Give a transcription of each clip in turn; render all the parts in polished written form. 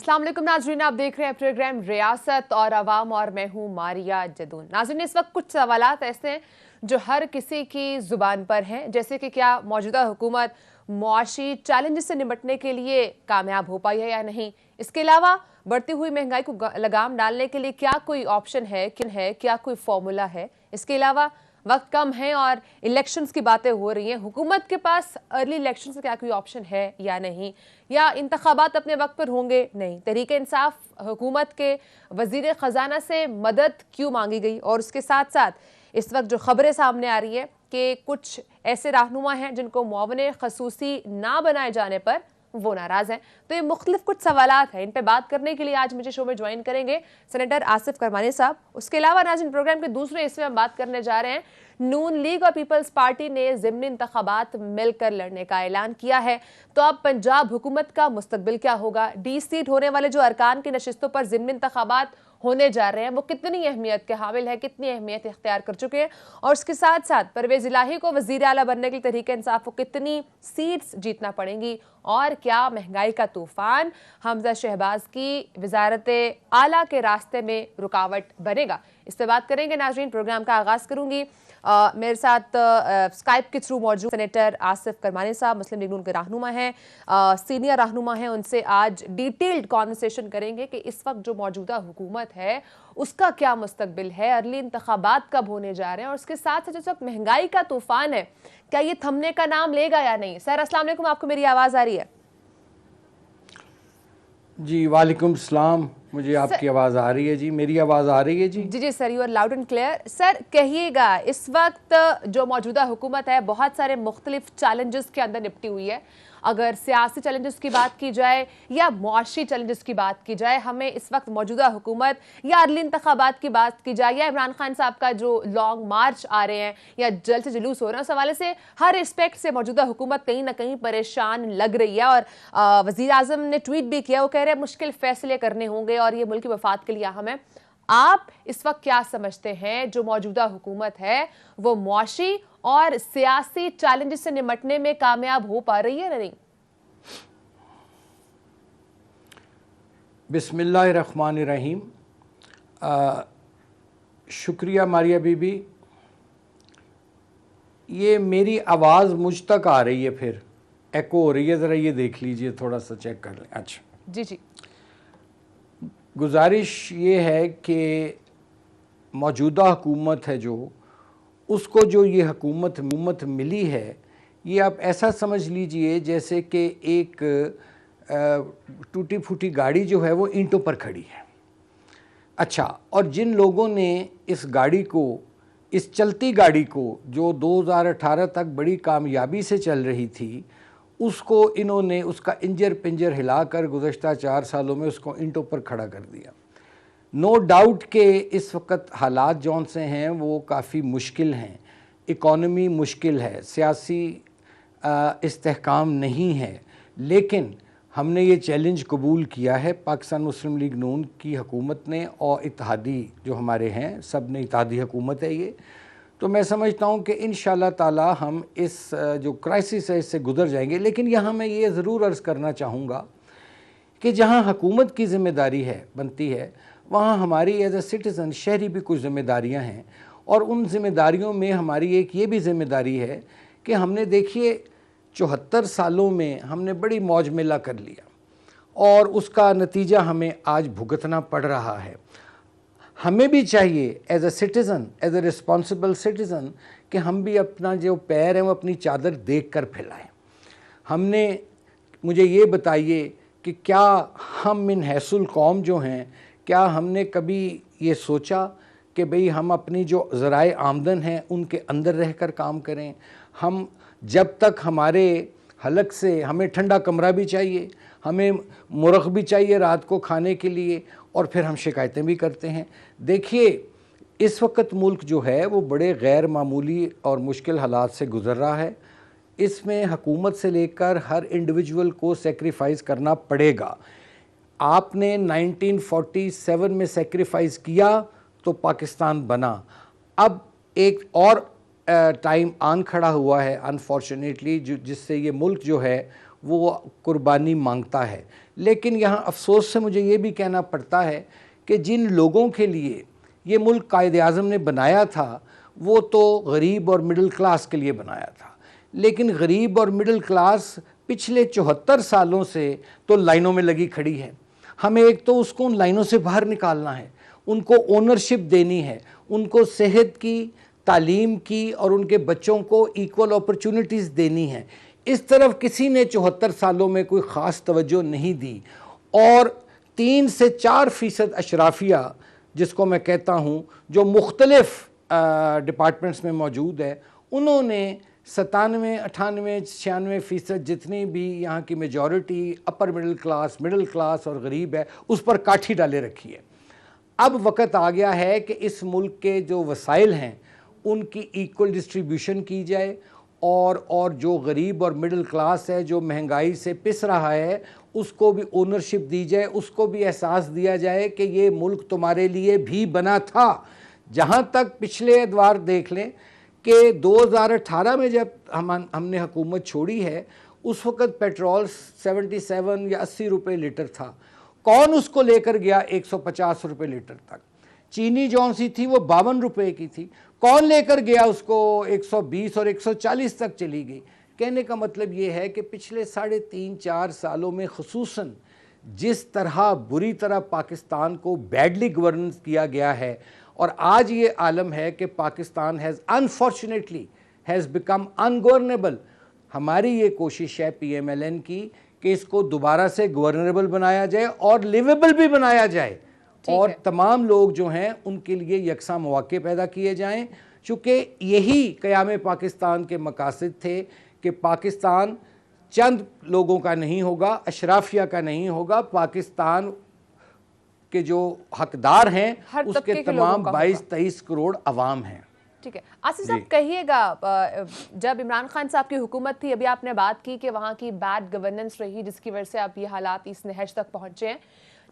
अस्सलाम वालेकुम नाज़रीन, आप देख रहे हैं प्रोग्राम रियासत और अवाम और मैं हूं मारिया जदून। नाज़रीन, इस वक्त कुछ सवालात ऐसे हैं जो हर किसी की जुबान पर हैं, जैसे कि क्या मौजूदा हुकूमत मुआशी चैलेंजेस से निपटने के लिए कामयाब हो पाई है या नहीं। इसके अलावा बढ़ती हुई महंगाई को लगाम डालने के लिए क्या कोई ऑप्शन है, क्या कोई फॉर्मूला है। इसके अलावा वक्त कम है और इलेक्शंस की बातें हो रही हैं, हुकूमत के पास अर्ली इलेक्शन से क्या कोई ऑप्शन है या नहीं, या इंतखाबात अपने वक्त पर होंगे नहीं। तहरीक इंसाफ हुकूमत के वजीर खजाना से मदद क्यों मांगी गई, और उसके साथ साथ इस वक्त जो खबरें सामने आ रही है कि कुछ ऐसे रहनुमा हैं जिनको मुआवने खसूसी ना बनाए जाने पर वो नाराज हैं। तो ये मुख्तलिफ कुछ सवालात हैं, इन पे बात करने के लिए आज मुझे शो में ज्वाइन करेंगे सेनेटर आसिफ करमानी साहब। उसके अलावा नाज़रीन, प्रोग्राम के दूसरे हिस्से में हम बात करने जा रहे हैं, नून लीग और पीपल्स पार्टी ने ज़िमनी इंतखाबात मिलकर लड़ने का ऐलान किया है। तो अब पंजाब हुकूमत का मुस्तकबिल क्या होगा, डी सीट होने वाले जो अरकान की नशिस्तों पर ज़िमनी इंतखाबात होने जा रहे हैं वो कितनी अहमियत के हामिल है, कितनी अहमियत इख्तियार कर चुके हैं, और उसके साथ साथ परवेज इलाही को वजीर आला बनने के लिए तहरीक इंसाफ को कितनी सीट्स जीतना पड़ेंगी, और क्या महंगाई का तूफान हमजा शहबाज की वजारत आला के रास्ते में रुकावट बनेगा। इस पर बात करेंगे नाज़रीन। प्रोग्राम का आगाज करूंगी, मेरे साथ स्काइप के थ्रू मौजूद सेनेटर आसिफ करमानी साहब, मुस्लिम लीग नून के रहनुमा हैं, सीनियर रहनुमा हैं। उनसे आज डिटेल्ड कॉन्वर्सेशन करेंगे कि इस वक्त जो मौजूदा हुकूमत है उसका क्या मुस्तकबिल है, अर्ली इंतखाबात कब होने जा रहे हैं, और उसके साथ साथ जिस वक्त महंगाई का तूफान है क्या ये थमने का नाम लेगा या नहीं। सर अस्सलाम वालेकुम, आपको मेरी आवाज़ आ रही है? जी वालेकुम सलाम, मुझे आपकी आवाज़ आ रही है जी, मेरी आवाज़ आ रही है जी? जी जी sir, you are loud and clear. Sir कहिएगा, इस वक्त जो मौजूदा हुकूमत है बहुत सारे मुख्तलिफ चैलेंजेस के अंदर निपटी हुई है। अगर सियासी चैलेंजेस की बात की जाए या मुआशी चैलेंजेस की बात की जाए, हमें इस वक्त मौजूदा हुकूमत या अर्ली इंतखाबात की बात की जाए या इमरान खान साहब का जो लॉन्ग मार्च आ रहे हैं या जल्द से जुलूस हो रहे हैं, उस हवाले से हर रिस्पेक्ट से मौजूदा हुकूमत कहीं ना कहीं परेशान लग रही है। और वज़ीर आज़म ने ट्वीट भी किया, वो कह रहे हैं मुश्किल फैसले करने होंगे और ये मुल्क की वफात के लिए अहम है। आप इस वक्त क्या समझते हैं जो मौजूदा हुकूमत है वो मुआशी और सियासी चैलेंजेस से निपटने में कामयाब हो पा रही है या नहीं? बिस्मिल्लाहिर्रहमानिर्रहीम। शुक्रिया मारिया बीबी। ये मेरी आवाज़ मुझ तक आ रही है, फिर एको हो रही है, ज़रा ये देख लीजिए, थोड़ा सा चेक कर लें। अच्छा जी जी। गुजारिश ये है कि मौजूदा हुकूमत है जो, उसको जो ये हुकूमत मिली है, ये आप ऐसा समझ लीजिए जैसे कि एक टूटी फूटी गाड़ी जो है वो ईंटों पर खड़ी है। अच्छा, और जिन लोगों ने इस गाड़ी को, इस चलती गाड़ी को जो 2018 तक बड़ी कामयाबी से चल रही थी, उसको इन्होंने उसका इंजर पिंजर हिलाकर गुज़श्ता 4 सालों में उसको ईंटों पर खड़ा कर दिया। नो डाउट कि इस वक्त हालात जौन से हैं वो काफ़ी मुश्किल हैं, इकॉनमी मुश्किल है, सियासी इस्तेहकाम नहीं है, लेकिन हमने ये चैलेंज कबूल किया है। पाकिस्तान मुस्लिम लीग नून की हुकूमत ने और इत्तेहादी जो हमारे हैं, सब ने, इत्तेहादी हुकूमत है ये। तो मैं समझता हूँ कि इंशाअल्लाह ताला हम इस जो क्राइसिस है इससे गुज़र जाएंगे। लेकिन यहाँ मैं ये ज़रूर अर्ज़ करना चाहूँगा कि जहाँ हुकूमत की ज़िम्मेदारी है, बनती है, वहाँ हमारी एज ए सिटीज़न शहरी भी कुछ ज़िम्मेदारियाँ हैं, और उन ज़िम्मेदारियों में हमारी एक ये भी ज़िम्मेदारी है कि हमने, देखिए, 74 सालों में हमने बड़ी मौज मेला कर लिया और उसका नतीजा हमें आज भुगतना पड़ रहा है। हमें भी चाहिए as a citizen, as a responsible citizen, कि हम भी अपना जो पैर है वो अपनी चादर देख कर फैलाएँ। हमने, मुझे ये बताइए कि क्या हम मिन हैसुल कौम जो हैं, क्या हमने कभी ये सोचा कि भाई हम अपनी जो ज़राए आमदन हैं उनके अंदर रह कर काम करें? हम जब तक हमारे हलक से, हमें ठंडा कमरा भी चाहिए, हमें मुर्ग़ भी चाहिए रात को खाने के लिए, और फिर हम शिकायतें भी करते हैं। देखिए, इस वक्त मुल्क जो है वो बड़े गैर मामूली और मुश्किल हालात से गुज़र रहा है। इसमें हुकूमत से लेकर हर इंडिविजुअल को सेक्रीफाइस करना पड़ेगा। आपने 1947 में सेक्रीफाइस किया तो पाकिस्तान बना। अब एक और टाइम आन खड़ा हुआ है अनफॉर्चुनेटली, जिससे ये मुल्क जो है वो कुर्बानी मांगता है। लेकिन यहाँ अफसोस से मुझे ये भी कहना पड़ता है कि जिन लोगों के लिए ये मुल्क कायदे आज़म ने बनाया था वो तो गरीब और मिडिल क्लास के लिए बनाया था, लेकिन गरीब और मिडिल क्लास पिछले 74 सालों से तो लाइनों में लगी खड़ी है। हमें एक तो उसको उन लाइनों से बाहर निकालना है, उनको ओनरशिप देनी है, उनको सेहत की, तालीम की और उनके बच्चों को इक्वल अपॉर्चुनिटीज़ देनी है। इस तरफ किसी ने 74 सालों में कोई ख़ास तवज्जो नहीं दी और 3 से 4% अशराफिया, जिसको मैं कहता हूँ, जो मुख्तलिफ़ डिपार्टमेंट्स में मौजूद है, उन्होंने 97, 98, 96% जितनी भी यहाँ की मेजॉरिटी अपर मिडिल क्लास और गरीब है उस पर काठी डाले रखी है। अब वक़्त आ गया है कि इस मुल्क के जो वसाइल हैं उनकी इक्वल डिस्ट्रीब्यूशन की जाए और जो गरीब और मिडिल क्लास है जो महंगाई से पिस रहा है उसको भी ओनरशिप दी जाए, उसको भी एहसास दिया जाए कि ये मुल्क तुम्हारे लिए भी बना था। जहाँ तक पिछले एतवार देख लें कि 2018 में जब हमने हुकूमत छोड़ी है उस वक़्त पेट्रोल 77 या 80 रुपये लीटर था। कौन उसको लेकर गया 150 रुपये लीटर तक? चीनी जौन सी थी वो 52 रुपये की थी, कौन लेकर गया उसको 120 और 140 तक चली गई। कहने का मतलब ये है कि पिछले 3.5-4 सालों में खुसूसन जिस तरह बुरी तरह पाकिस्तान को बैडली गवर्नेंस किया गया है और आज ये आलम है कि Pakistan has unfortunately has become ungovernable. हमारी ये कोशिश है PMLN की कि इसको दोबारा से गवर्नेबल बनाया जाए और लिवेबल भी बनाया जाए और तमाम लोग जो हैं उनके लिए यकसा मौके पैदा किए जाएं, चूँकि यही क़याम पाकिस्तान के मकासद थे कि पाकिस्तान चंद लोगों का नहीं होगा, अशराफिया का नहीं होगा, पाकिस्तान के जो हकदार हैं उसके तमाम 22-23 करोड़ अवाम हैं। ठीक है आसिफ साहब, कहिएगा, जब इमरान खान साहब की हुकूमत थी, अभी आपने बात की कि वहाँ की बैड गवर्नेंस रही जिसकी वजह से अब ये हालात इस नहज तक पहुँचे हैं।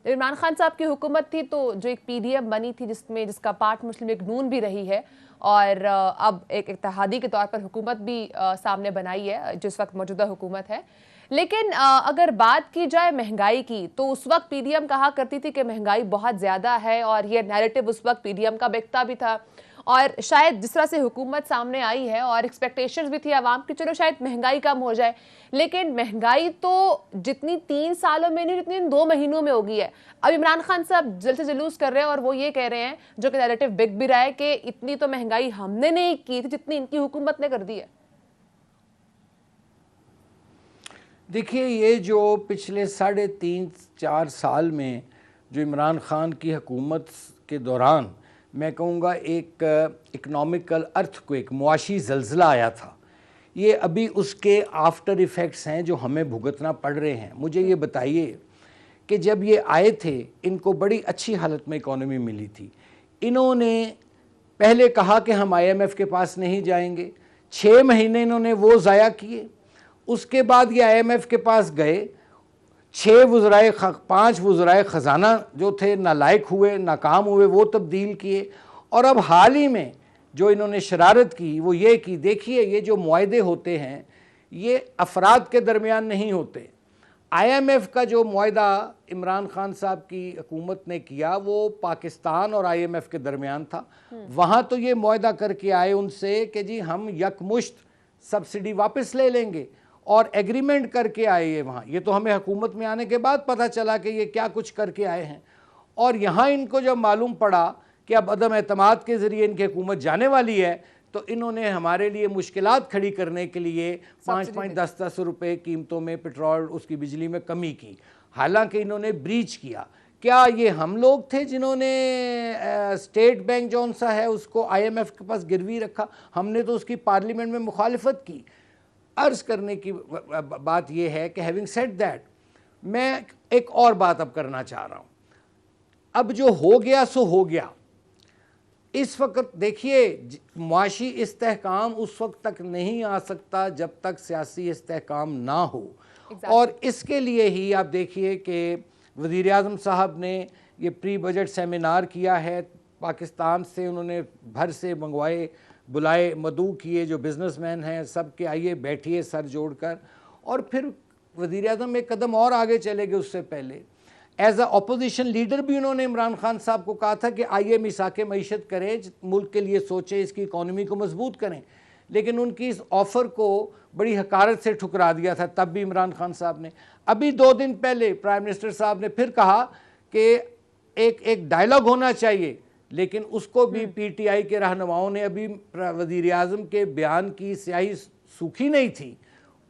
जब इमरान खान साहब की हुकूमत थी तो जो एक PDM बनी थी जिसका पार्ट मुस्लिम लीग नून भी रही है और अब एक इत्तेहादी के तौर पर हुकूमत भी सामने बनाई है जिस वक्त मौजूदा हुकूमत है। लेकिन अगर बात की जाए महंगाई की तो उस वक्त PDM कहा करती थी कि महंगाई बहुत ज़्यादा है और ये नैरेटिव उस वक्त PDM का बिकता भी था और शायद जिस तरह से हुकूमत सामने आई है और एक्सपेक्टेशंस भी थी आवाम की, चलो शायद महंगाई कम हो जाए, लेकिन महंगाई तो जितनी 3 सालों में नहीं जितनी 2 महीनों में होगी है। अब इमरान खान साहब जल्द से जुलूस कर रहे हैं और वो ये कह रहे हैं, जो कि नैरेटिव बिक भी रहा है, कि इतनी तो महंगाई हमने नहीं की थी जितनी इनकी हुकूमत ने कर दी है। देखिए, ये जो पिछले 3.5-4 साल में जो इमरान खान की हुकूमत के दौरान मैं कहूँगा एक इकनॉमिकल अर्थक्वेक, मुआशी ज़लज़ला आया था, ये अभी उसके आफ्टर इफ़ेक्ट्स हैं जो हमें भुगतना पड़ रहे हैं। मुझे ये बताइए कि जब ये आए थे इनको बड़ी अच्छी हालत में इकॉनमी मिली थी। इन्होंने पहले कहा कि हम IMF के पास नहीं जाएंगे, 6 महीने इन्होंने वो ज़ाया किए। उसके बाद ये IMF के पास गए, 5 वज़राए ख़ज़ाना जो थे नालायक हुए, नाकाम हुए, वो तब्दील किए। और अब हाल ही में जो इन्होंने शरारत की वो ये कि देखिए, ये जो मुआहदे होते हैं ये अफराद के दरमियान नहीं होते। IMF का जो मुआहदा इमरान खान साहब की हुकूमत ने किया वो पाकिस्तान और IMF के दरमियान था। वहाँ तो ये मुआहदा करके आए उनसे कि जी हम यकमुश्त सब्सिडी वापस ले लेंगे और एग्रीमेंट करके आए ये वहाँ। ये तो हमें हुकूमत में आने के बाद पता चला कि ये क्या कुछ करके आए हैं। और यहाँ इनको जब मालूम पड़ा कि अब अदम एतमाद के ज़रिए इनकी हुकूमत जाने वाली है तो इन्होंने हमारे लिए मुश्किलात खड़ी करने के लिए 5-10 रुपये कीमतों में पेट्रोल, उसकी बिजली में कमी की। हालांकि इन्होंने ब्रीच किया। क्या ये हम लोग थे जिन्होंने स्टेट बैंक जौन सा है उसको IMF के पास गिरवी रखा? हमने तो उसकी पार्लियामेंट में मुखालिफत की। अर्ज़ करने की बात यह है कि हैविंग सेड दैट, मैं एक और बात अब करना चाह रहा हूँ। अब जो हो गया सो हो गया। इस वक्त देखिए, मुआशी इस्तेहकाम उस वक्त तक नहीं आ सकता जब तक सियासी इस्तेहकाम ना हो। और इसके लिए ही आप देखिए कि वज़ीर आज़म साहब ने ये प्री बजट सेमिनार किया है, पाकिस्तान से उन्होंने भर से मंगवाए, बुलाए, मदऊ किए जो बिज़नेसमैन हैं सब के, आइए बैठिए सर जोड़कर, और फिर वज़ीर आज़म एक कदम और आगे चले गए उससे पहले। एज अ अपोजिशन लीडर भी उन्होंने इमरान खान साहब को कहा था कि आइए मिसाके मईशत करें, मुल्क के लिए सोचें, इसकी इकॉनमी को मजबूत करें, लेकिन उनकी इस ऑफ़र को बड़ी हकारत से ठुकरा दिया था तब भी इमरान खान साहब ने। अभी 2 दिन पहले प्राइम मिनिस्टर साहब ने फिर कहा कि एक डायलॉग होना चाहिए, लेकिन उसको भी पीटीआई के रहनुमाओं ने, अभी वज़ीर आज़म के बयान की स्याही सूखी नहीं थी,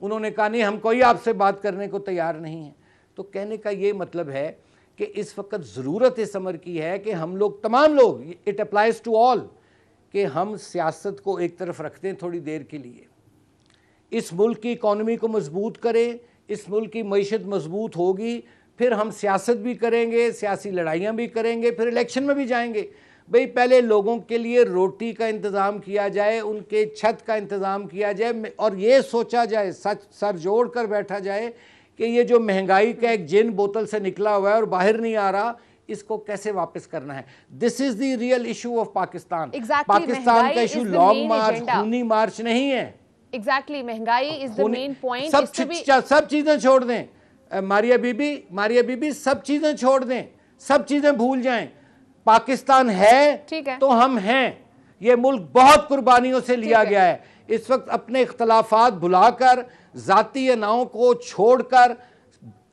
उन्होंने कहा नहीं हम कोई आपसे बात करने को तैयार नहीं है। तो कहने का ये मतलब है कि इस वक्त ज़रूरत इस अमर की है कि हम लोग, तमाम लोग, इट अप्लाइज टू ऑल, कि हम सियासत को एक तरफ रखते हैं थोड़ी देर के लिए, इस मुल्क की इकॉनमी को मजबूत करें, इस मुल्क की मईशत मजबूत होगी, फिर हम सियासत भी करेंगे, सियासी लड़ाइयाँ भी करेंगे, फिर इलेक्शन में भी जाएंगे। भाई पहले लोगों के लिए रोटी का इंतज़ाम किया जाए, उनके छत का इंतज़ाम किया जाए, और ये सोचा जाए, सर जोड़ कर बैठा जाए कि ये जो महंगाई का एक जिन बोतल से निकला हुआ है और बाहर नहीं आ रहा, इसको कैसे वापस करना है। This is the real issue of Pakistan. Pakistan का इशू लॉन्ग मार्च, खूनी मार्च नहीं है। एग्जैक्टली, महंगाई इज द मेन पॉइंट। सब चीजें छोड़ दें, मारिया बीबी सब चीजें छोड़ दें, सब चीजें भूल जाएं। पाकिस्तान है तो हम हैं। ये मुल्क बहुत कुर्बानियों से लिया गया है। इस वक्त अपने इख्तलाफात भुलाकर, जाती अनाओं को छोड़कर,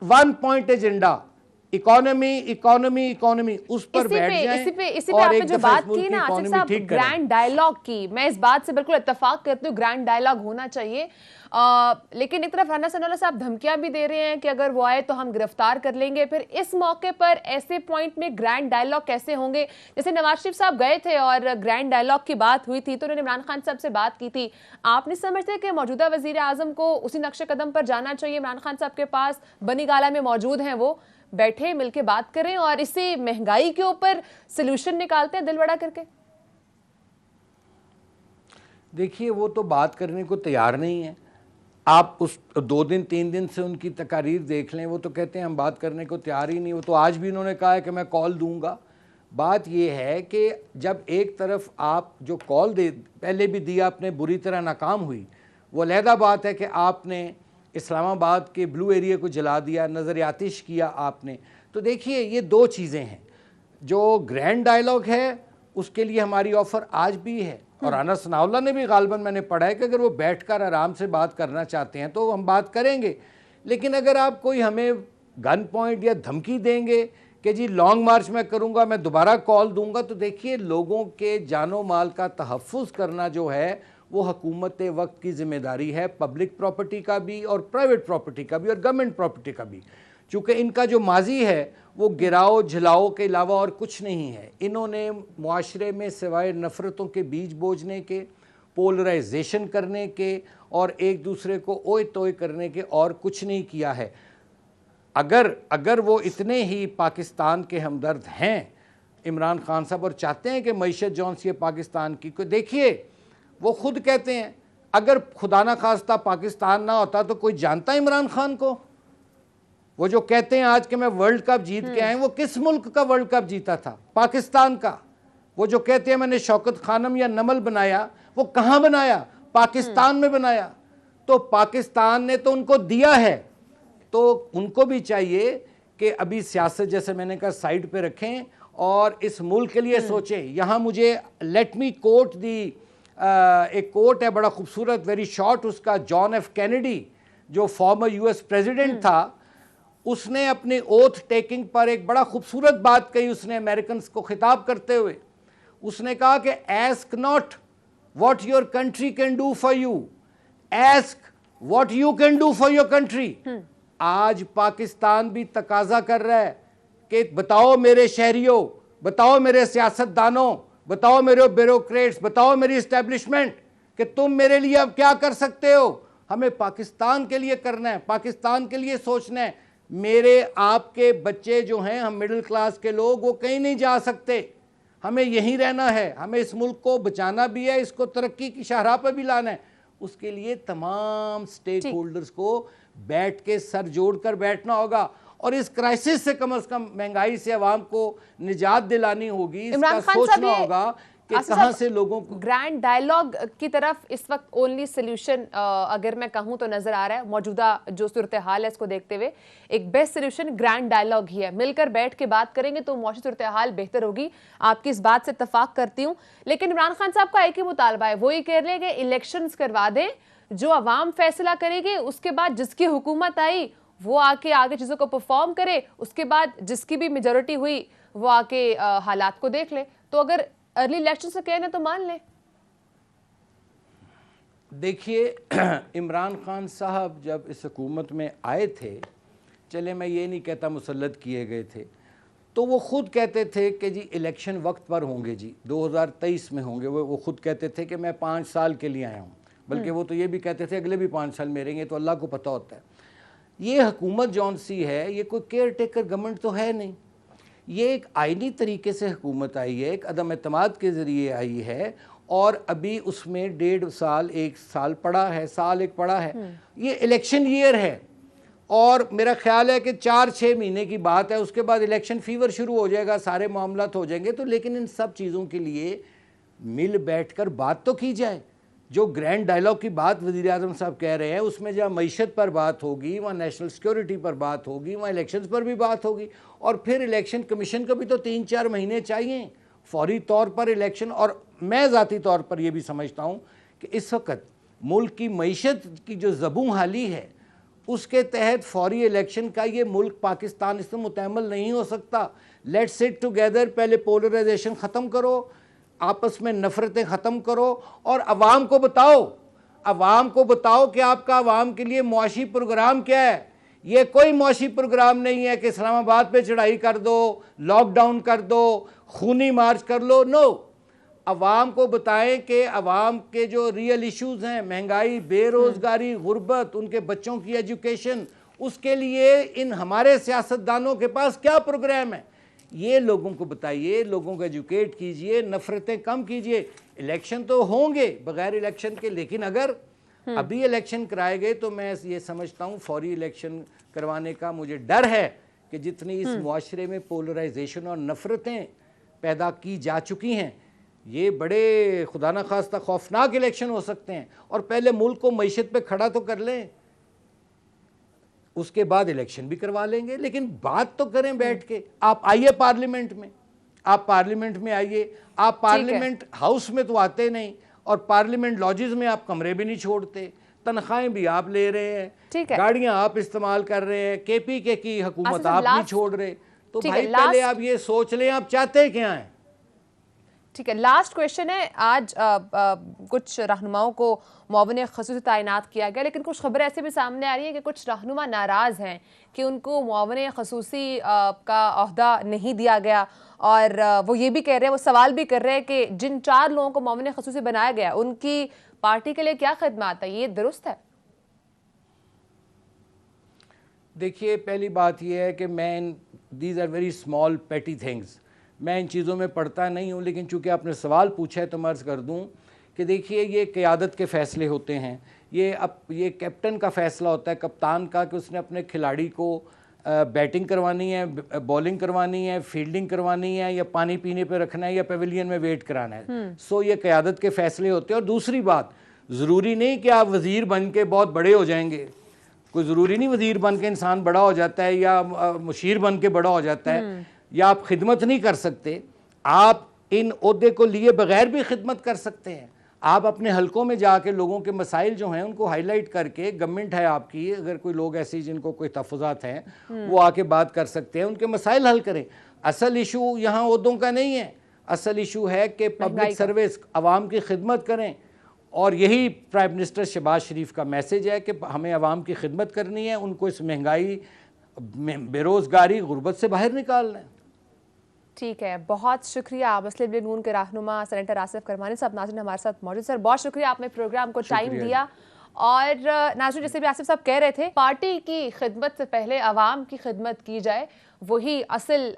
1 point agenda, economy economy economy, उस पर बैठ जाएं। इसी पे आपने जो बात की ना आसिफ साहब, ग्रैंड डायलॉग की, मैं इस बात से बिल्कुल इत्तेफाक करती हूँ, ग्रैंड डायलॉग होना चाहिए। लेकिन एक तरफ राना सनाउल्लाह साहब धमकियां भी दे रहे हैं कि अगर वो आए तो हम गिरफ्तार कर लेंगे। फिर इस मौके पर ऐसे पॉइंट में ग्रैंड डायलॉग कैसे होंगे? जैसे नवाज शरीफ साहब गए थे और ग्रैंड डायलॉग की बात हुई थी तो उन्होंने इमरान खान साहब से बात की थी। आप नहीं समझते कि मौजूदा वजीर आजम को उसी नक्शे कदम पर जाना चाहिए? इमरान खान साहब के पास बनी गाला में मौजूद हैं, वो बैठे मिलके बात करें और इसी महंगाई के ऊपर सोल्यूशन निकालते हैं दिल बड़ा करके। देखिए, वो तो बात करने को तैयार नहीं है। आप उस 2 दिन 3 दिन से उनकी तकारीर देख लें, वो तो कहते हैं हम बात करने को तैयार ही नहीं। वो तो आज भी उन्होंने कहा है कि मैं कॉल दूंगा। बात ये है कि जब एक तरफ आप जो कॉल दे, पहले भी दिया, आपने बुरी तरह नाकाम हुई, वो अलहदा बात है कि आपने इस्लामाबाद के ब्लू एरिया को जला दिया, नज़र आतिश किया आपने। तो देखिए, ये 2 चीज़ें हैं। जो ग्रैंड डायलॉग है उसके लिए हमारी ऑफ़र आज भी है, और राना सनाउल्लाह ने भी गालबन, मैंने पढ़ा है कि अगर वो बैठकर आराम से बात करना चाहते हैं तो हम बात करेंगे। लेकिन अगर आप कोई हमें गन पॉइंट या धमकी देंगे कि जी लॉन्ग मार्च मैं करूंगा, मैं दोबारा कॉल दूंगा, तो देखिए, लोगों के जानो माल का तहफ़्फ़ुज़ करना जो है वो हुकूमत वक्त की ज़िम्मेदारी है, पब्लिक प्रॉपर्टी का भी और प्राइवेट प्रॉपर्टी का भी और गवर्नमेंट प्रॉपर्टी का भी। चूँकि इनका जो माजी है वो गिराओ झिलाओ के अलावा और कुछ नहीं है। इन्होंने मुआशरे में सिवाय नफ़रतों के बीज बोझने के, पोलराइजेशन करने के और एक दूसरे को ओए तोए करने के और कुछ नहीं किया है। अगर वो इतने ही पाकिस्तान के हमदर्द हैं इमरान खान साहब और चाहते हैं कि मईशत जौन सी है पाकिस्तान की, को देखिए, वो खुद कहते हैं अगर खुदा ना खास्ता पाकिस्तान ना होता तो कोई जानता इमरान खान को? वो जो कहते हैं आज के मैं वर्ल्ड कप जीत के आए, वो किस मुल्क का वर्ल्ड कप जीता था? पाकिस्तान का। वो जो कहते हैं मैंने शौकत खानम या नमल बनाया, वो कहाँ बनाया? पाकिस्तान में बनाया। तो पाकिस्तान ने तो उनको दिया है, तो उनको भी चाहिए कि अभी सियासत, जैसे मैंने कहा, साइड पे रखें और इस मुल्क के लिए सोचें। यहाँ मुझे लेट मी कोट दी, एक कोट है बड़ा खूबसूरत, वेरी शॉर्ट, उसका, जॉन एफ कैनेडी जो फॉर्मर यूएस प्रेसिडेंट था, उसने अपने ओथ टेकिंग पर एक बड़ा खूबसूरत बात कही। उसने अमेरिकन को खिताब करते हुए उसने कहा कि ask not what your country can do for you, ask what you can do for your country. आज पाकिस्तान भी तकाजा कर रहा है कि बताओ मेरे शहरियों, बताओ मेरे सियासतदानों, बताओ मेरे ब्यूरोक्रेट्स, बताओ मेरी इस्टेब्लिशमेंट कि तुम मेरे लिए अब क्या कर सकते हो। हमें पाकिस्तान के लिए करना है, पाकिस्तान के लिए सोचना है। मेरे आपके बच्चे जो हैं, हम मिडिल क्लास के लोग, वो कहीं नहीं जा सकते, हमें यहीं रहना है। हमें इस मुल्क को बचाना भी है, इसको तरक्की की शाहराह पर भी लाना है। उसके लिए तमाम स्टेक होल्डर्स को बैठ के सर जोड़ कर बैठना होगा और इस क्राइसिस से कम महंगाई से अवाम को निजात दिलानी होगी। इसका सोचना होगा कि कहां से लोगों को ग्रैंड डायलॉग की तरफ इस वक्त ओनली सोल्यूशन अगर मैं कहूं तो नजर आ रहा है। मौजूदा जो सूरत हाल है इसको देखते हुए एक बेस्ट सोल्यूशन ग्रैंड डायलॉग ही है। मिलकर बैठ के बात करेंगे तो मौजूदा सूरत हाल बेहतर होगी। आपकी इस बात से इत्तेफाक करती हूं, लेकिन इमरान खान साहब का एक ही मुतालबा है, वो ये कह रहे हैं कि इलेक्शंस करवा दें, जो अवाम फैसला करेगी, उसके बाद जिसकी हुकूमत आई वो आके आगे चीजों को परफॉर्म करे, उसके बाद जिसकी भी मेजोरिटी हुई वो आके हालात को देख ले। तो अगर अर्ली इलेक्शन से कहने तो मान लें। देखिए, इमरान खान साहब जब इस हुकूमत में आए थे, चले मैं ये नहीं कहता मुसल्लत किए गए थे, तो वो ख़ुद कहते थे कि जी इलेक्शन वक्त पर होंगे, जी 2023 में होंगे। वो ख़ुद कहते थे कि मैं 5 साल के लिए आया हूँ, बल्कि वो तो ये भी कहते थे अगले भी 5 साल में रहेंगे, तो अल्लाह को पता होता है। ये हुकूमत जौन सी है, ये कोई केयर टेकर गवर्नमेंट तो है नहीं, ये एक आइनी तरीके से हुकूमत आई है, एक अदम एतमाद के ज़रिए आई है, और अभी उसमें 1.5 साल 1 साल पड़ा है, साल एक पड़ा है। ये इलेक्शन ईयर है, और मेरा ख्याल है कि 4-6 महीने की बात है, उसके बाद इलेक्शन फीवर शुरू हो जाएगा, सारे मामलात हो जाएंगे। तो लेकिन इन सब चीज़ों के लिए मिल बैठ कर बात तो की जाए। जो ग्रैंड डायलॉग की बात वज़ीर आज़म साहब कह रहे हैं, उसमें जहाँ मईशत पर बात होगी, वहाँ नेशनल सिक्योरिटी पर बात होगी, वहाँ इलेक्शंस पर भी बात होगी, और फिर इलेक्शन कमीशन को भी तो 3-4 महीने चाहिए फौरी तौर पर इलेक्शन। और मैं ज़ाती तौर पर यह भी समझता हूँ कि इस वक्त मुल्क की मईशत की जो ज़बूं हाली है, उसके तहत फौरी इलेक्शन का ये मुल्क पाकिस्तान इसमें मुतहम्मल नहीं हो सकता। लेट्स सिट टुगेदर, पहले पोलराइजेशन ख़त्म करो, आपस में नफ़रतें ख़त्म करो, और अवाम को बताओ कि आपका अवाम के लिए मुआशी प्रोग्राम क्या है। ये कोई मुआशी प्रोग्राम नहीं है कि इस्लामाबाद पे चढ़ाई कर दो, लॉकडाउन कर दो, खूनी मार्च कर लो। नो, अवाम को बताएं कि अवाम के जो रियल इश्यूज़ हैं, महंगाई, बेरोज़गारी, गुर्बत, उनके बच्चों की एजुकेशन, उसके लिए इन हमारे सियासतदानों के पास क्या प्रोग्राम है, ये लोगों को बताइए, लोगों को एजुकेट कीजिए, नफ़रतें कम कीजिए। इलेक्शन तो होंगे बगैर इलेक्शन के, लेकिन अगर अभी इलेक्शन कराए गए तो मैं ये समझता हूँ फौरी इलेक्शन करवाने का मुझे डर है कि जितनी इस मुआशरे में पोलराइजेशन और नफ़रतें पैदा की जा चुकी हैं, ये बड़े खुदा न खास्ता खौफनाक इलेक्शन हो सकते हैं। और पहले मुल्क को मईशत पे खड़ा तो कर लें, उसके बाद इलेक्शन भी करवा लेंगे, लेकिन बात तो करें बैठ के। आप आइए पार्लियामेंट में, आप पार्लियामेंट में आइए, आप पार्लियामेंट हाउस में तो आते नहीं, और पार्लियामेंट लॉजेस में आप कमरे भी नहीं छोड़ते, तनख्वाहें भी आप ले रहे हैं, गाड़ियां आप इस्तेमाल कर रहे हैं, KPK की हुकूमत आप नहीं छोड़ रहे। तो भाई पहले आप ये सोच लें आप चाहते क्या हैं। ठीक है, लास्ट क्वेश्चन है। आज कुछ रहनुमाओं को मुआविन ख़ुसूसी तैनात किया गया, लेकिन कुछ खबरें ऐसे भी सामने आ रही हैं कि कुछ रहनुमा नाराज़ हैं कि उनको मुआविन ख़ुसूसी का ओहदा नहीं दिया गया, और वो ये भी कह रहे हैं, वो सवाल भी कर रहे हैं कि जिन 4 लोगों को मुआविन ख़ुसूसी बनाया गया उनकी पार्टी के लिए क्या खिदमत है, ये दुरुस्त है? देखिए, पहली बात यह है कि these are very small petty things, मैं इन चीज़ों में पढ़ता नहीं हूँ, लेकिन चूँकि आपने सवाल पूछा है तो मैं अर्ज़ कर दूँ कि देखिए, ये क़यादत के फ़ैसले होते हैं, ये कैप्टन का फ़ैसला होता है, कप्तान का, कि उसने अपने खिलाड़ी को बैटिंग करवानी है, बॉलिंग करवानी है, फील्डिंग करवानी है, या पानी पीने पे रखना है, या पेविलियन में वेट कराना है। सो ये क़यादत के फ़ैसले होते हैं। और दूसरी बात, ज़रूरी नहीं कि आप वज़ीर बन के बहुत बड़े हो जाएंगे, कोई ज़रूरी नहीं वज़ीर बन के इंसान बड़ा हो जाता है, या मुशीर बन के बड़ा हो जाता है, या आप खिदमत नहीं कर सकते। आप इन ओहदे को लिए बगैर भी खिदमत कर सकते हैं। आप अपने हलकों में जाके लोगों के मसाइल जो हैं उनको हाईलाइट करके, गवर्नमेंट है आपकी, अगर कोई लोग ऐसे जिनको कोई तहफ़्फ़ुज़ात हैं वो आके बात कर सकते हैं, उनके मसाइल हल करें। असल इशू यहाँ ओहदों का नहीं है, असल इशू है कि पब्लिक सर्विस, आवाम की खिदमत करें। और यही प्राइम मिनिस्टर शहबाज शरीफ का मैसेज है कि हमें आवाम की खिदमत करनी है, उनको इस महंगाई, बेरोज़गारी, गुर्बत से बाहर निकालना है। ठीक है, बहुत शुक्रिया। मुस्लिम लीग नून के रहनुमा सेनेटर आसिफ करमानी साहब नाज़रीन हमारे साथ मौजूद। सर, बहुत शुक्रिया, आपने प्रोग्राम को टाइम दिया। और नाज़रीन, जैसे भी आसिफ साहब कह रहे थे, पार्टी की खिदमत से पहले आवाम की खिदमत की जाए, वही असल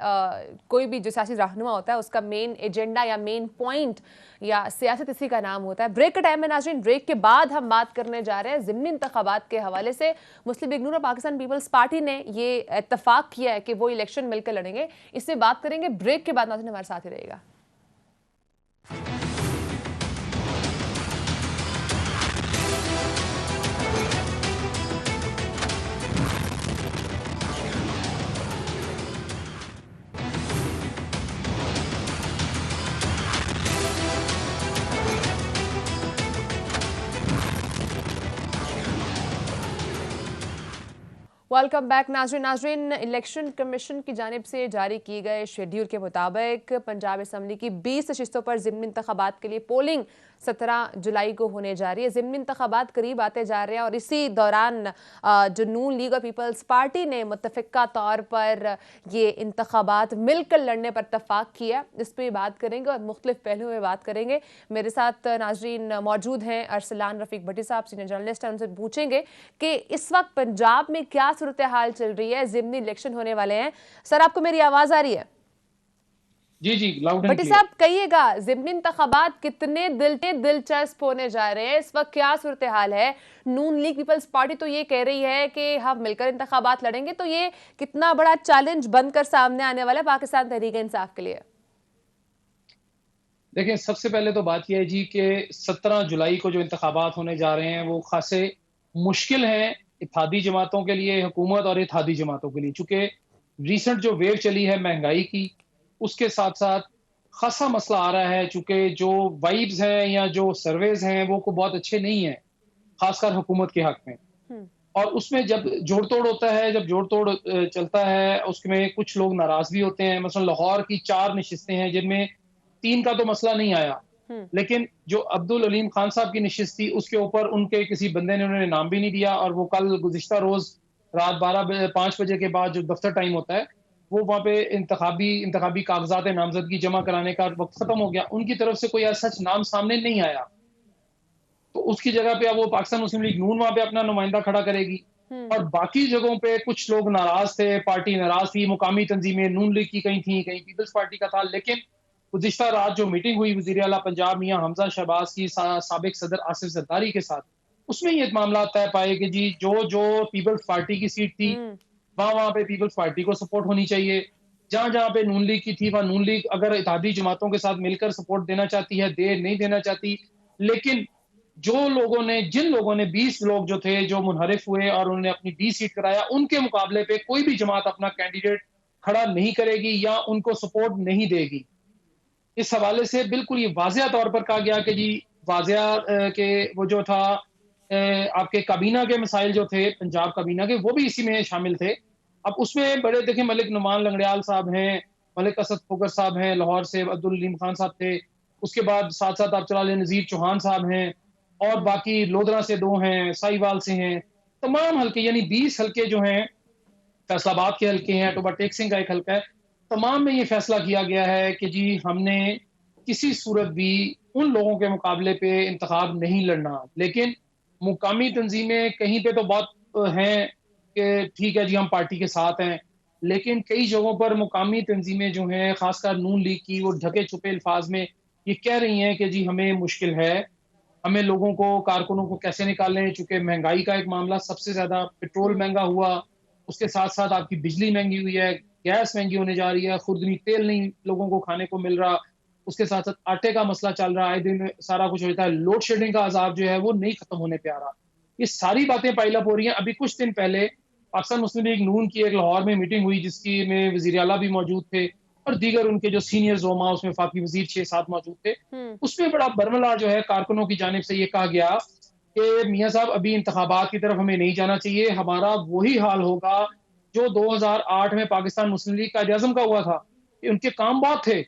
कोई भी जो सियासी रहनुमा होता है उसका मेन एजेंडा या मेन पॉइंट या सियासत इसी का नाम होता है। ब्रेक का टाइम है नाज़रीन, ब्रेक के बाद हम बात करने जा रहे हैं ज़िमनी इंतखाबात के हवाले से। मुस्लिम लीग नून और पाकिस्तान पीपल्स पार्टी ने ये इत्तफाक किया है कि वो इलेक्शन मिलकर लड़ेंगे, इससे बात करेंगे ब्रेक के बाद। नाज़रीन हमारे साथ ही रहेगा। वेलकम बैक नाजरीन इलेक्शन कमीशन की जानिब से जारी किए गए शेड्यूल के मुताबिक पंजाब असम्बली की 20 नशिस्तों पर ज़िमनी इंतखाबात के लिए पोलिंग 17 जुलाई को होने जा रही है। ज़िमनी इंतखाबात करीब आते जा रहे हैं और इसी दौरान जो नून लीग और पीपल्स पार्टी ने मुतफ़िका तौर पर ये इंतखाबात मिलकर लड़ने पर इत्तफाक किया, इस पर बात करेंगे और मुख्तलिफ पहलुओं में बात करेंगे। मेरे साथ नाजरीन मौजूद हैं अरसलान रफ़ीक भट्टी साहब, सीनियर जर्नलिस्ट हैं, उनसे पूछेंगे कि इस वक्त पंजाब में क्या सूरत हाल चल रही है। ज़िमनी इलेक्शन होने वाले हैं। सर, आपको मेरी आवाज़ आ रही है? जी जी, लाउड एंड भट्टी साहब कहिएगा, ज़िमनी इंतखाबात कितने दिलचस्प होने जा रहे हैं? इस वक्त क्या सूरत हाल है? नून लीग पीपल्स पार्टी तो ये कह रही है कि हम मिलकर इंतखाबात लड़ेंगे, तो ये कितना बड़ा चैलेंज बनकर सामने आने वाला है पाकिस्तान तहरीक इंसाफ के लिए? देखिए, सबसे पहले तो बात यह है जी कि 17 जुलाई को जो इंतखाबात होने जा रहे हैं वो खासे मुश्किल हैं इत्तेहादी जमातों के लिए, हुकूमत और इत्तेहादी जमातों के लिए, चूंकि रिसेंट जो वेव चली है महंगाई की, उसके साथ साथ खासा मसला आ रहा है, चूंकि जो वाइब्स हैं या जो सर्वेज हैं वो को बहुत अच्छे नहीं हैं, खासकर हुकूमत के हक में। और उसमें जब जोड़ तोड़ होता है, जब जोड़ तोड़ चलता है, उसमें कुछ लोग नाराज भी होते हैं। मसलन लाहौर की 4 नशिस्तें हैं जिनमें 3 का तो मसला नहीं आया, लेकिन जो अब्दुल अलीम खान साहब की नशिस्त थी उसके ऊपर उनके किसी बंदे ने उन्होंने नाम भी नहीं दिया, और वो कल गुज़िश्ता रोज रात 5 बजे के बाद जो दफ्तर टाइम होता है वो वहाँ पे इंतखाबी कागजात नामजदगी जमा कराने का वक्त खत्म हो गया, उनकी तरफ से कोई ऐसा सच नाम सामने नहीं आया। तो उसकी जगह पे अब वो पाकिस्तान मुस्लिम लीग नून वहां पे अपना नुमाइंदा खड़ा करेगी, और बाकी जगहों पे कुछ लोग नाराज थे, पार्टी नाराज थी, मुकामी तंजीमें नून लीग की कहीं थी, कहीं पीपल्स पार्टी का था। लेकिन गुज़िश्ता रात जो मीटिंग हुई वज़ीर आला पंजाब मियां हमजा शहबाज की साबिक सदर आसिफ जरदारी के साथ, उसमें ये मामला तय पाए कि जी जो जो पीपल्स पार्टी की सीट थी वहां पे पीपल्स पार्टी को सपोर्ट होनी चाहिए, जहां जहां पे नून लीग की थी वहां नून लीग अगर इत्तेहादी जमातों के साथ मिलकर सपोर्ट देना चाहती है दे, नहीं देना चाहती। लेकिन जिन लोगों ने 20 लोग जो थे जो मुनहरिफ हुए और उन्होंने अपनी 20 सीट कराया, उनके मुकाबले पे कोई भी जमात अपना कैंडिडेट खड़ा नहीं करेगी या उनको सपोर्ट नहीं देगी। इस हवाले से बिल्कुल ये वाज़िया तौर पर कहा गया कि जी वाज़िया के वो जो था आपके काबीना के मसाइल जो थे पंजाब काबीना के, वो भी इसी में शामिल थे। अब उसमें बड़े देखें, मलिक नुमान लंगड़ियाल साहब हैं, मलिक असद फुगर साहब हैं, लाहौर से अब्दुल अलीम खान साहब थे, उसके बाद साथ साथ आप चला लें नज़ीर चौहान साहब हैं, और बाकी लोधरा से 2 हैं, साहिवाल से हैं। तमाम हल्के यानी 20 हल्के जो हैं, फैसलाबाद के हल्के हैं, टोबा टेक सिंह का एक हल्का है, तमाम में ये फैसला किया गया है कि जी हमने किसी सूरत भी उन लोगों के मुकाबले पे इंतखाब नहीं लड़ना। लेकिन मुकामी तंजीमें कहीं पे तो बहुत हैं कि ठीक है जी हम पार्टी के साथ हैं, लेकिन कई जगहों पर मुकामी तंजीमें जो हैं खासकर नून लीग की, वो ढके छुपे अल्फाज में ये कह रही हैं कि जी हमें मुश्किल है, हमें लोगों को, कारकुनों को कैसे निकालें, चूंकि महंगाई का एक मामला, सबसे ज्यादा पेट्रोल महंगा हुआ, उसके साथ साथ आपकी बिजली महंगी हुई है, गैस महंगी होने जा रही है, खुर्दनी तेल नहीं लोगों को खाने को मिल रहा, उसके साथ साथ आटे का मसला चल रहा है, आए दिन सारा कुछ होता है, लोड शेडिंग का अजाब जो है वो नहीं खत्म होने पे आ रहा। ये सारी बातें पाइल अप हो रही हैं। अभी कुछ दिन पहले पाकिस्तान मुस्लिम लीग नून की एक लाहौर में मीटिंग हुई जिसकी में वजीर आला भी मौजूद थे और दीगर उनके जो सीनियर जोमा, उसमें फाकी वजीर 6-7 मौजूद थे। उसमें बड़ा बरमला जो है कारकुनों की जानिब से ये कहा गया कि मियाँ साहब अभी इंतखाबात की तरफ हमें नहीं जाना चाहिए, हमारा वही हाल होगा जो 2008 में पाकिस्तान मुस्लिम लीग का आज़म का हुआ था। उनके काम बहुत थे,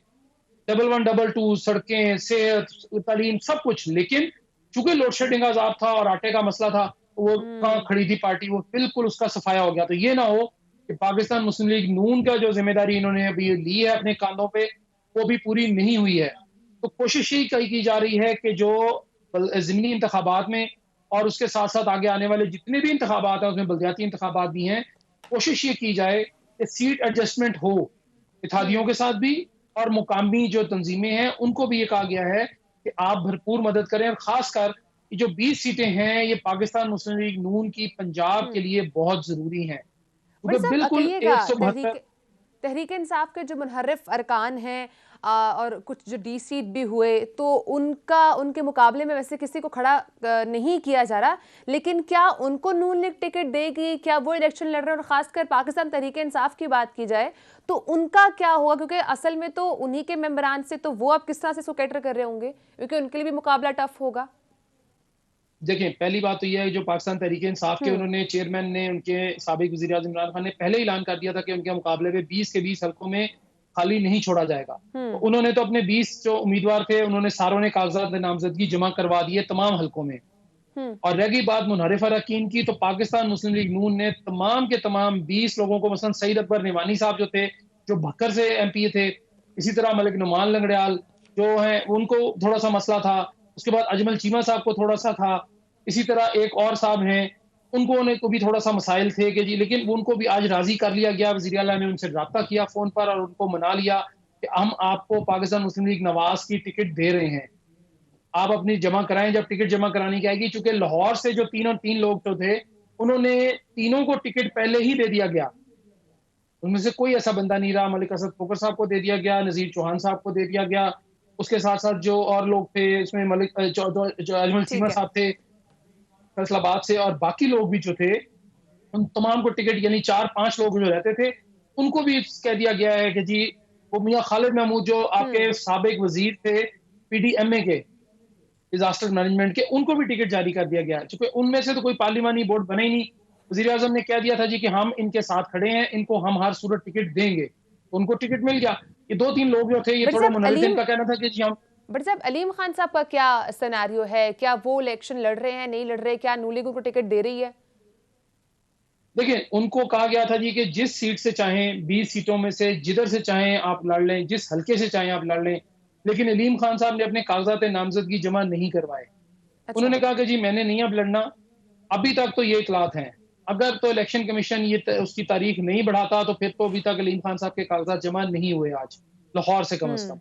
111, 122, सड़कें, सेहत, तालीम, सब कुछ, लेकिन चूंकि लोड शेडिंग का अजाब था और आटे का मसला था, वो कहाँ खड़ी थी पार्टी, वो बिल्कुल उसका सफाया हो गया। तो ये ना हो कि पाकिस्तान मुस्लिम लीग नून का जो जिम्मेदारी इन्होंने अभी ली है अपने कांधों पे, वो भी पूरी नहीं हुई है। तो कोशिश ही की जा रही है कि जो ज़िमनी इंतखाबात में और उसके साथ साथ आगे आने वाले जितने भी इंतखाबात हैं, उसमें बल्दियाती इंतखाबात भी हैं, कोशिश ये की जाए कि सीट एडजस्टमेंट हो इत्तेहादियों के साथ भी, और मुकामी जो तंजीमें हैं उनको भी ये कहा गया है कि आप भरपूर मदद करें। और खासकर ये जो 20 सीटें हैं ये पाकिस्तान मुस्लिम लीग नून की पंजाब के लिए बहुत जरूरी हैं, क्योंकि बिल्कुल 172 तहरीक इंसाफ के जो मुनहरिफ अरकान हैं, और कुछ जो डी सीट भी हुए, तो उनके मुकाबले में वैसे किसी को खड़ा नहीं किया जा रहा, लेकिन क्या उनको नून लीग टिकट देगी? क्या वो इलेक्शन लड़ रहे हैं? और खासकर पाकिस्तान तहरीक इंसाफ की बात की जाए तो उनका क्या होगा, क्योंकि असल में तो उन्हीं के मेंबरान से, तो वो अब किस तरह से इसको कैटर कर रहे होंगे, क्योंकि उनके लिए भी मुकाबला टफ होगा। देखिए, पहली बात तो यह है, जो पाकिस्तान तहरीक इंसाफ के उन्होंने चेयरमैन ने, उनके साबिक वज़ीर आज़म इमरान खान ने पहले ऐलान कर दिया था कि उनके मुकाबले में 20 के 20 हलकों में खाली नहीं छोड़ा जाएगा। तो उन्होंने तो अपने 20 जो उम्मीदवार थे, उन्होंने सारों ने कागजात नामजदगी जमा करवा दिए तमाम हलकों में। और रह गई बात मुनहरिफ अरकान की, तो पाकिस्तान मुस्लिम लीग नून ने तमाम के तमाम 20 लोगों को, मसलन सईद अकबर निवानी साहब जो थे, जो भक्कर से एमपी थे, इसी तरह मलिक नुमान लंगड़ियाल जो हैं, उनको थोड़ा सा मसला था। उसके बाद अजमल चीमा साहब को थोड़ा सा था। इसी तरह एक और साहब हैं, उनको को भी थोड़ा सा मसाइल थे कि जी, लेकिन उनको भी आज राजी कर लिया गया। वज़ीर आला ने उनसे रब्ता किया फोन पर और उनको मना लिया कि हम आपको पाकिस्तान मुस्लिम लीग नवाज की टिकट दे रहे हैं, आप अपनी जमा कराएं। जब टिकट जमा करानी की आएगी, चूंकि लाहौर से जो तीन लोग तो थे, उन्होंने तीनों को टिकट पहले ही दे दिया गया। उनमें से कोई ऐसा बंदा नहीं रहा। मलिक असद फोकर साहब को दे दिया गया, नजीर चौहान साहब को दे दिया गया, उसके साथ साथ जो और लोग थे इसमें मलिक जो अजमल चीमा साहब थे फैसलाबाद से, और बाकी लोग भी जो थे, उन तमाम को टिकट, यानी 4-5 लोग जो रहते थे, उनको भी कह दिया गया है कि जी, वो मियां खालिद महमूद जो आपके साबिक वजीर थे पीडीएमए के, डिजास्टर मैनेजमेंट के, उनको भी टिकट जारी कर दिया गया, क्योंकि उनमें से तो कोई पार्लिमानी बोर्ड बने ही नहीं। वजीर आजम ने कह दिया था जी कि हम इनके साथ खड़े हैं, इनको हम हर सूरत टिकट देंगे, उनको टिकट मिल गया। ये 2-3 लोग जो थे, ये थोड़ा मुनहरिफ, इनका कहना था कि जी हम। बट साहब, अलीम खान साहब का क्या सिनेरियो है? क्या वो इलेक्शन लड़ रहे हैं, नहीं लड़ रहे? क्या नून लीग उनको टिकट दे रही है? देखिए, उनको कहा गया था जी कि जिस सीट से चाहें, 20 सीटों में से जिधर से चाहें आप लड़ लें, जिस हल्के से चाहें आप लड़ लें, लेकिन अलीम खान साहब ने अपने कागजात नामजदगी जमा नहीं करवाए। अच्छा। उन्होंने कहा कि जी मैंने नहीं अब लड़ना। अभी तक तो ये इतलात हैं। अगर तो इलेक्शन कमीशन ये उसकी तारीख नहीं बढ़ाता, तो फिर तो अभी तक अलीम खान साहब के कागजात जमा नहीं हुए आज लाहौर से, कम अज कम।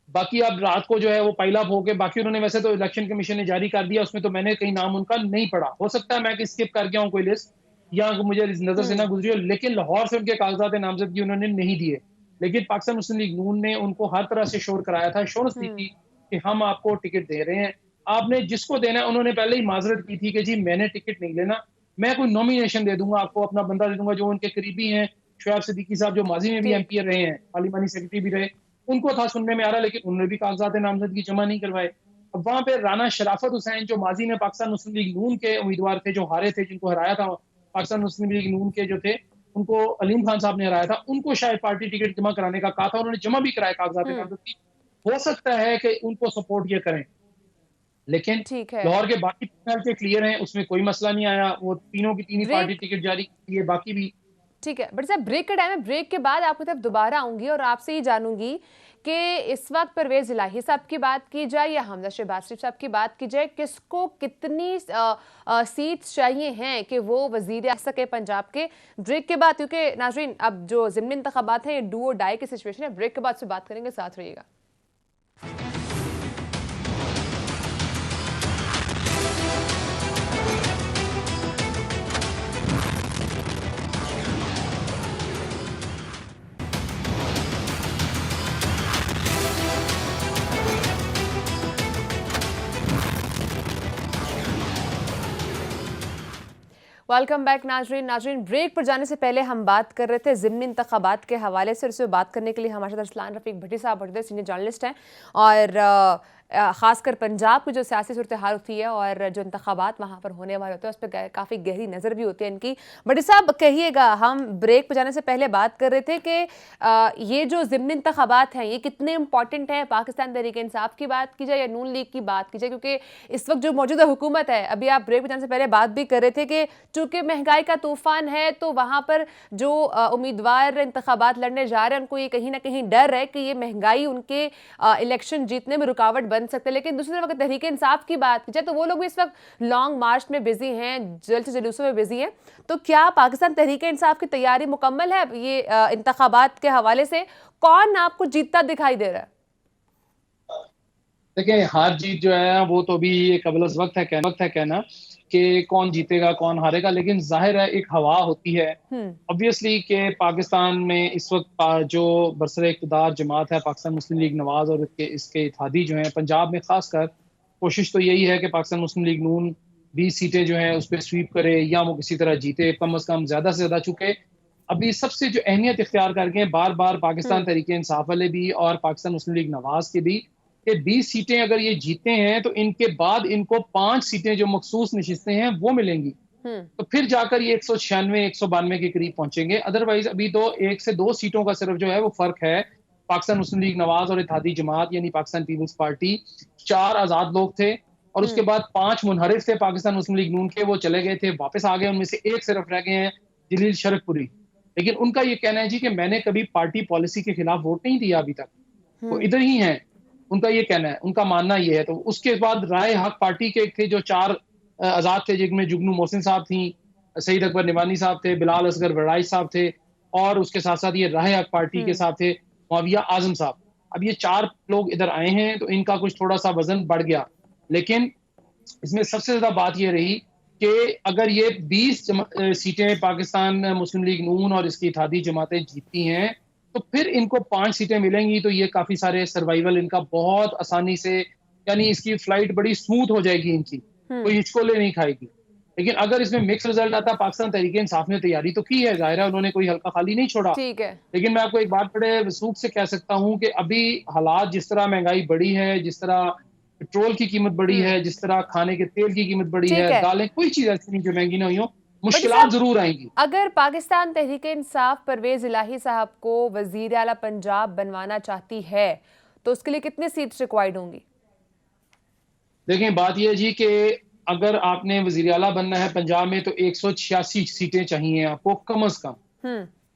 बाकी अब रात को जो है वो पाइल अप होके, बाकी उन्होंने वैसे तो इलेक्शन कमीशन ने जारी कर दिया, उसमें तो मैंने कहीं नाम उनका नहीं पढ़ा। हो सकता है मैं स्किप कर गया हूँ कोई लिस्ट, या मुझे नजर से ना गुजरी हो, लेकिन लाहौर से उनके कागजात नामजदगी उन्होंने नहीं दिए। लेकिन पाकिस्तान मुस्लिम लीग नून ने उनको हर तरह से शोर कराया था, शोरस दी थी कि हम आपको टिकट दे रहे हैं, आपने जिसको देना है। उन्होंने पहले ही माजरत की थी कि जी मैंने टिकट नहीं लेना, मैं कोई नॉमिनेशन दे दूंगा आपको, अपना बंदा दे दूंगा जो उनके करीबी हैं। शुएब सिद्दीकी साहब जो माजी में भी एमपी रहे हैं, पार्लिमानी सेक्रेटरी भी रहे, उनको था सुनने में आ रहा, लेकिन उन्होंने भी कागजात नामजदगी जमा नहीं करवाए। अब वहां पे राना शराफत हुसैन जो माजी में पाकिस्तान मुस्लिम लीग नून के उम्मीदवार थे, जो हारे थे, जिनको हराया था पाकिस्तान मुस्लिम लीग नून के जो थे, उनको अलीम खान साहब ने हराया था, उनको शायद पार्टी टिकट जमा कराने का कहा था, उन्होंने जमा भी कराया कागजात नामजदगी। हो सकता है कि उनको सपोर्ट ये करें, लेकिन लाहौर के बाकी पैनल के क्लियर हैं, उसमें कोई मसला नहीं आया। वो तीनों की तीन पार्टी टिकट जारी की है, बाकी भी ठीक है। बट साहब, ब्रेक का टाइम है, ब्रेक के बाद आपकी तरफ दोबारा आऊंगी और आपसे ही जानूंगी कि इस वक्त परवेज इलाही साहब की बात की जाए या हमजा शहबाज शरीफ साहब की बात की जाए, किसको कितनी सीट्स चाहिए हैं कि वो वजीर आ सके पंजाब के? ब्रेक के बाद, क्योंकि नाजरीन अब जो ज़िमनी इंतखाबात हैं, ये डू और डाई की सिचुएशन है। ब्रेक के बाद से बात करेंगे, साथ रहिएगा। वेलकम बैक नाजरीन, ब्रेक पर जाने से पहले हम बात कर रहे थे ज़िमनी इंतखाबात के हवाले से। उससे बात करने के लिए हमारे साथ अरसलान रफ़ीक भट्टी साहब मौजूद हैं, सीनियर जर्नलिस्ट हैं, और ख़ासकर पंजाब की जो सियासी सूरत हाल होती है और जो इंतखाबात वहाँ पर होने वाले होते हैं, उस पर काफ़ी गहरी नज़र भी होती है इनकी। भट्टी साहब, कहिएगा, हम ब्रेक पर जाने से पहले बात कर रहे थे कि ये जो ज़िमनी इंतखाबात हैं, ये कितने इंपॉर्टेंट हैं? पाकिस्तान तहरीक इंसाफ की बात की जाए या नून लीग की बात की जाए, क्योंकि इस वक्त जो मौजूदा हुकूमत है, अभी आप ब्रेक पर जाने से पहले बात भी कर रहे थे कि चूँकि महंगाई का तूफान है, तो वहाँ पर जो उम्मीदवार इंतखाबात लड़ने जा रहे हैं, उनको ये कहीं ना कहीं डर है कि ये महंगाई उनके इलेक्शन जीतने में रुकावट बन सकते हैं। लेकिन दूसरी तरफ अगर तहरीक इंसाफ की बात की जाए, तो वो लोग भी इस वक्त लॉन्ग मार्च में बिजी हैं, जलसे जुलूसों में बिजी हैं। तो क्या पाकिस्तान तहरीक इंसाफ की तैयारी मुकम्मल है ये इंतखाबात के हवाले से? कौन आपको जीतता दिखाई दे रहा है? देखिए हार जीत जो है वो तो अभी एक कबल वक्त है कहना कि कौन जीतेगा कौन हारेगा, लेकिन जाहिर है एक हवा होती है ऑब्वियसली कि पाकिस्तान में इस वक्त जो बरसरे इक़्तिदार जमात है पाकिस्तान मुस्लिम लीग नवाज और इसके इत्तेहादी जो हैं पंजाब में खासकर, कोशिश तो यही है कि पाकिस्तान मुस्लिम लीग नून 20 सीटें जो हैं उस पर स्वीप करे या वो किसी तरह जीते कम अज कम, ज्यादा से ज्यादा। चुके अभी सबसे जो अहमियत इख्तियार करके बार बार पाकिस्तान तहरीक इंसाफ वाले भी और पाकिस्तान मुस्लिम लीग नवाज के भी, कि 20 सीटें अगर ये जीते हैं तो इनके बाद इनको 5 सीटें जो मखसूस नशिस्तें हैं वो मिलेंगी, तो फिर जाकर ये 196 192 के करीब पहुंचेंगे। अदरवाइज अभी तो 1 से 2 सीटों का सिर्फ जो है वो फर्क है पाकिस्तान मुस्लिम लीग नवाज और इत्तेहादी जमात यानी पाकिस्तान पीपल्स पार्टी। 4 आजाद लोग थे और उसके बाद 5 मुनहरिफ थे पाकिस्तान मुस्लिम लीग नून के, वो चले गए थे वापस आ गए, उनमें से एक सिर्फ रह गए हैं जलील शरफपुरी। लेकिन उनका ये कहना है जी कि मैंने कभी पार्टी पॉलिसी के खिलाफ वोट नहीं दिया अभी तक, वो इधर ही हैं, उनका ये कहना है, उनका मानना ये है। तो उसके बाद राय हक पार्टी के थे जो 4 आजाद थे जिनमें जुगनू मोहसिन साहब थी, सईद अकबर निमानी साहब थे, बिलाल असगर वड़ाई साहब थे और उसके साथ साथ ये राय हक पार्टी के साथ थे मुआविया आजम साहब। अब ये 4 लोग इधर आए हैं तो इनका कुछ थोड़ा सा वजन बढ़ गया, लेकिन इसमें सबसे ज्यादा बात ये रही कि अगर ये 20 सीटें पाकिस्तान मुस्लिम लीग नून और इसकी इत्तेहादी जमातें जीतती हैं तो फिर इनको 5 सीटें मिलेंगी, तो ये काफी सारे सर्वाइवल इनका बहुत आसानी से, यानी इसकी फ्लाइट बड़ी स्मूथ हो जाएगी इनकी, कोई हिचकोले नहीं खाएगी। लेकिन अगर इसमें मिक्स रिजल्ट आता, पाकिस्तान तहरीक इंसाफ ने तैयारी तो की है, जाहिर है उन्होंने कोई हल्का खाली नहीं छोड़ा, ठीक है। लेकिन मैं आपको एक बात बड़े वसूख से कह सकता हूँ कि अभी हालात जिस तरह महंगाई बढ़ी है, जिस तरह पेट्रोल की कीमत बढ़ी है, जिस तरह खाने के तेल की कीमत बढ़ी है, दालें, कोई चीज ऐसी नहीं जो महंगी ना हुई हो, मुश्किलात जरूर आएंगी। अगर पाकिस्तान तहरीक इंसाफ परवेज इलाही साहब को वजीर आला पंजाब बनवाना चाहती है तो उसके लिए कितनी सीट्स रिक्वायर्ड होंगी? देखें बात यह जी कि अगर आपने वजीर आला बनना है पंजाब में तो 186 सीटें चाहिए आपको कम अज कम।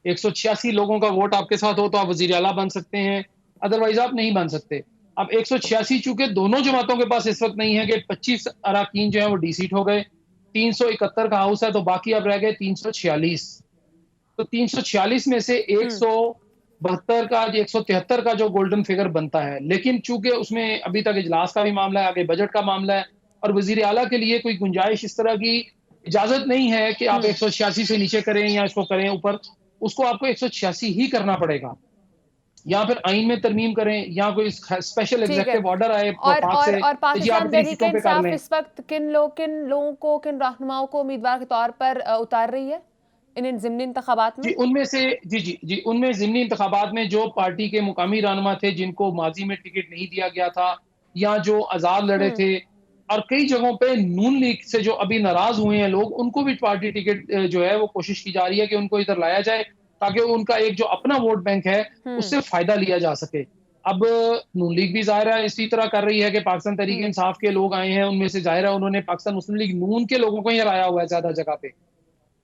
186 लोगों का वोट आपके साथ हो तो आप वजीर आला बन सकते हैं, अदरवाइज आप नहीं बन सकते। अब 186 चूंकि दोनों जमातों के पास इस वक्त नहीं है कि 25 अराकीन जो है वो डी सीट हो गए, 371 का हाउस है तो बाकी अब रह गए 346। तो 346 में से 172 का 173 का जो गोल्डन फिगर बनता है, लेकिन चूंकि उसमें अभी तक इजलास का भी मामला है, आगे बजट का मामला है और वजीर आला के लिए कोई गुंजाइश इस तरह की इजाजत नहीं है कि आप 186 से नीचे करें या इसको करें ऊपर, उसको आपको 186 ही करना पड़ेगा, या फिर आइन में तरमीम करें या कोई स्पेशल एग्जीक्यूटिव ऑर्डर आए और पाकिस्तान तहरीक इंसाफ इस वक्त किन लोगों को, किन रहनुमाओं को उम्मीदवार के तौर पर उतार रही है इन ज़िमनी इंतखाबात में? उनमें से जी उनमें ज़िमनी इंतखाबात में जो पार्टी के मुकामी रहनुमा थे जिनको माजी में टिकट नहीं दिया गया था या जो आजाद लड़े थे, और कई जगहों पे नून लीग से जो अभी नाराज हुए हैं लोग, उनको भी पार्टी टिकट जो है वो कोशिश की जा रही है कि उनको इधर लाया जाए ताकि उनका एक जो अपना वोट बैंक है उससे फायदा लिया जा सके। अब नून लीग भी जाहिर है इसी तरह कर रही है कि पाकिस्तान तहरीक इंसाफ के लोग आए हैं, उनमें से जाहिर है उन्होंने पाकिस्तान मुस्लिम लीग नून के लोगों को ही हराया हुआ है ज्यादा जगह पे।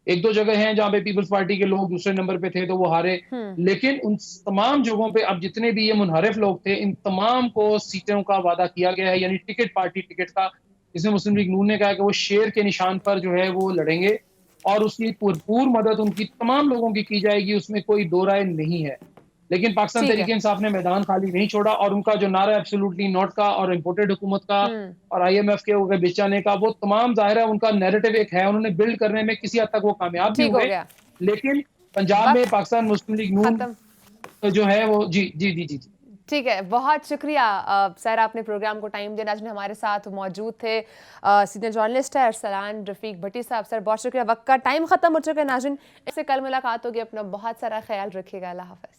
1-2 जगह हैं जहां पे पीपल्स पार्टी के लोग दूसरे नंबर पे थे तो वो हारे, लेकिन उन तमाम जगहों पे अब जितने भी ये मुनहरिफ लोग थे इन तमाम को सीटों का वादा किया गया है, यानी टिकट पार्टी टिकट का, जिसमें मुस्लिम लीग नून ने कहा कि वो शेर के निशान पर जो है वो लड़ेंगे और उसकी भरपूर मदद उनकी तमाम लोगों की जाएगी, उसमें कोई दो राय नहीं है। लेकिन पाकिस्तान तहरीक इंसाफ ने मैदान खाली नहीं छोड़ा और उनका जो नारा एब्सोल्युटली नॉट का और इम्पोर्टेड हुकूमत का और IMF के बेच जाने का, वो तमाम जाहिर है उनका नैरेटिव एक है, उन्होंने बिल्ड करने में किसी हद तक वो कामयाब भी हुए, लेकिन पंजाब में पाकिस्तान मुस्लिम लीग नून जो है वो जी ठीक है, बहुत शुक्रिया सर, आपने प्रोग्राम को टाइम दिया। नाज़रीन हमारे साथ मौजूद थे सीनियर जर्नलिस्ट है अरसलान रफीक भट्टी साहब। सर बहुत शुक्रिया, वक्त का टाइम खत्म हो चुका है नाज़रीन, इससे कल मुलाकात होगी, अपना बहुत सारा ख्याल रखिएगा, अल्लाह हाफ़िज़।